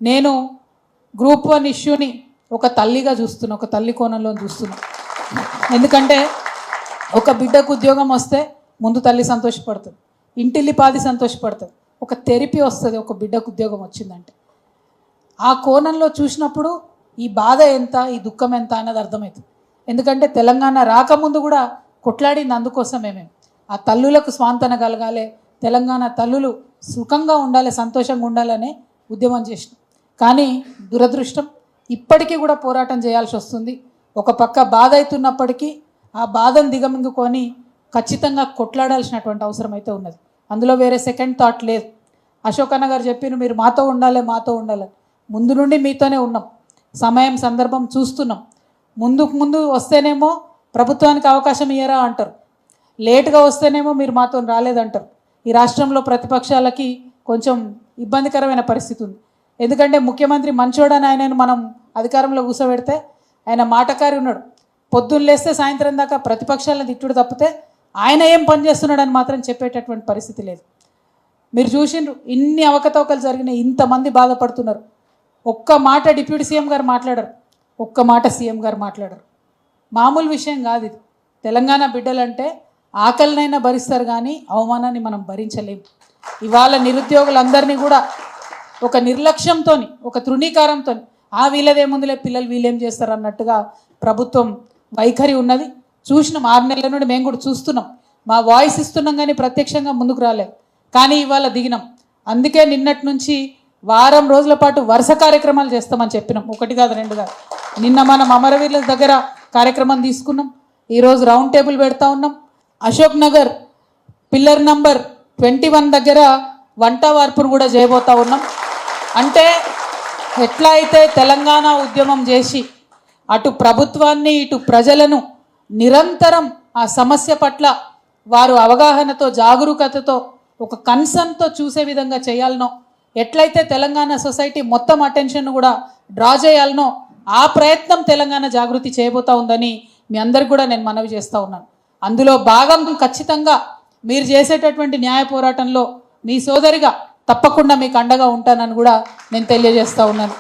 నేను గ్రూప్ 1 ఇష్యూని ఒక తల్లిగా చూస్తున్నా, ఒక తల్లి కోణంలో చూస్తున్నా. ఎందుకంటే ఒక బిడ్డకు ఉద్యోగం వస్తే ముందు తల్లి సంతోషపడుతుంది, ఇంటిల్లిపాది సంతోషపడుతుంది. ఒక థెరపీ వస్తుంది ఒక బిడ్డకు ఉద్యోగం వచ్చిందంటే. ఆ కోణంలో చూసినప్పుడు ఈ బాధ ఎంత, ఈ దుఃఖం ఎంత అన్నది అర్థమవుతుంది. ఎందుకంటే తెలంగాణ రాకముందు కూడా కొట్లాడింది అందుకోసమే. మేము ఆ తల్లులకు స్వాంతన కలగాలి, తెలంగాణ తల్లులు సుఖంగా ఉండాలి, సంతోషంగా ఉండాలనే ఉద్యమం చేసినాం. కానీ దురదృష్టం ఇప్పటికీ కూడా పోరాటం చేయాల్సి వస్తుంది. ఒక పక్క బాధ అవుతున్నప్పటికీ ఆ బాధను దిగమింగుకొని ఖచ్చితంగా కొట్లాడాల్సినటువంటి అవసరం అయితే ఉన్నది. అందులో వేరే సెకండ్ థాట్ లేదు. అశోక్ అన్న గారు చెప్పిన మీరు మాతో ఉండాలి, మాతో ఉండాలి. ముందు నుండి మీతోనే ఉన్నాం, సమయం సందర్భం చూస్తున్నాం. ముందు వస్తేనేమో ప్రభుత్వానికి అవకాశం ఇయ్యరా అంటారు, లేటుగా వస్తేనేమో మీరు మాతో రాలేదంటారు. ఈ రాష్ట్రంలో ప్రతిపక్షాలకి కొంచెం ఇబ్బందికరమైన పరిస్థితి ఉంది. ఎందుకంటే ముఖ్యమంత్రి మంచోడని ఆయనను మనం అధికారంలో కూర్చోబెడితే ఆయన మాటకారి ఉన్నాడు. పొద్దున్న లేస్తే సాయంత్రం దాకా ప్రతిపక్షాలను తిట్టుడు తప్పితే ఆయన ఏం పని చేస్తున్నాడని మాత్రం చెప్పేటటువంటి పరిస్థితి లేదు. మీరు చూసిండ్రు ఇన్ని అవకతవకలు జరిగినాయి, ఇంతమంది బాధపడుతున్నారు. ఒక్క మాట డిప్యూటీ సీఎం గారు మాట్లాడరు, ఒక్క మాట సీఎం గారు మాట్లాడరు. మామూలు విషయం కాదు ఇది. తెలంగాణ బిడ్డలంటే ఆకలినైనా భరిస్తారు కానీ అవమానాన్ని మనం భరించలేము. ఇవాళ నిరుద్యోగులందరినీ కూడా ఒక నిర్లక్ష్యంతో, ఒక తృణీకారంతో వీళ్ళదేముందులే పిల్లలు వీళ్ళేం చేస్తారు అన్నట్టుగా ప్రభుత్వం వైఖరి ఉన్నది. చూసినాం, 6 నెలల నుండి మేము కూడా చూస్తున్నాం. మా వాయిస్ ఇస్తున్నాం కానీ ప్రత్యక్షంగా ముందుకు రాలేదు. కానీ ఇవాళ దిగినాం. అందుకే నిన్నటి నుంచి వారం రోజుల పాటు వరుస కార్యక్రమాలు చేస్తామని చెప్పినాం. 1 కాదు 2 కాదు. నిన్న మనం అమరవీరుల దగ్గర కార్యక్రమం తీసుకున్నాం, ఈరోజు రౌండ్ టేబుల్ పెడతా ఉన్నాం. అశోక్ నగర్ పిల్లర్ నంబర్ 21 దగ్గర వంట వార్పును కూడా చేయబోతా ఉన్నాం. అంటే ఎట్లా అయితే తెలంగాణ ఉద్యమం చేసి అటు ప్రభుత్వాన్ని ఇటు ప్రజలను నిరంతరం ఆ సమస్య పట్ల వారు అవగాహనతో, జాగరూకతతో, ఒక కన్సర్న్తో చూసే విధంగా చేయాలనో, ఎట్లయితే తెలంగాణ సొసైటీ మొత్తం అటెన్షన్ కూడా డ్రా చేయాలనో ఆ ప్రయత్నం తెలంగాణ జాగృతి చేయబోతా ఉందని మీ అందరికి కూడా నేను మనవి చేస్తూ ఉన్నాను. అందులో భాగం ఖచ్చితంగా మీరు చేసేటటువంటి న్యాయ పోరాటంలో మీ సోదరిగా తప్పకుండా మీకు అండగా ఉంటానని కూడా నేను తెలియజేస్తూ ఉన్నాను.